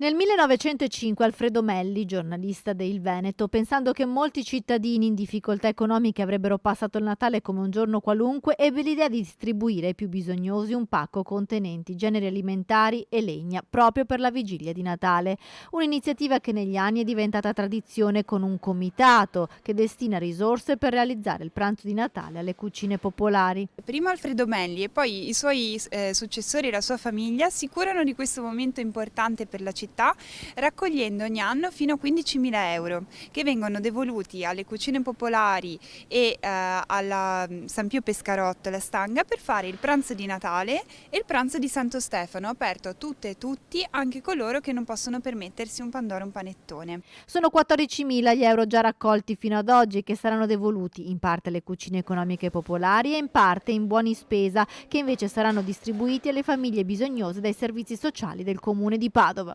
Nel 1905 Alfredo Melli, giornalista de Il Veneto, pensando che molti cittadini in difficoltà economiche avrebbero passato il Natale come un giorno qualunque, ebbe l'idea di distribuire ai più bisognosi un pacco contenenti generi alimentari e legna, proprio per la vigilia di Natale. Un'iniziativa che negli anni è diventata tradizione con un comitato che destina risorse per realizzare il pranzo di Natale alle cucine popolari. Prima Alfredo Melli e poi i suoi successori e la sua famiglia si curano di questo momento importante per la città, raccogliendo ogni anno fino a 15.000 euro che vengono devoluti alle cucine popolari e alla San Pio Pescarotto, la Stanga, per fare il pranzo di Natale e il pranzo di Santo Stefano, aperto a tutte e tutti, anche coloro che non possono permettersi un pandoro o un panettone. Sono 14.000 gli euro già raccolti fino ad oggi che saranno devoluti in parte alle cucine economiche popolari e in parte in buoni spesa che invece saranno distribuiti alle famiglie bisognose dai servizi sociali del comune di Padova.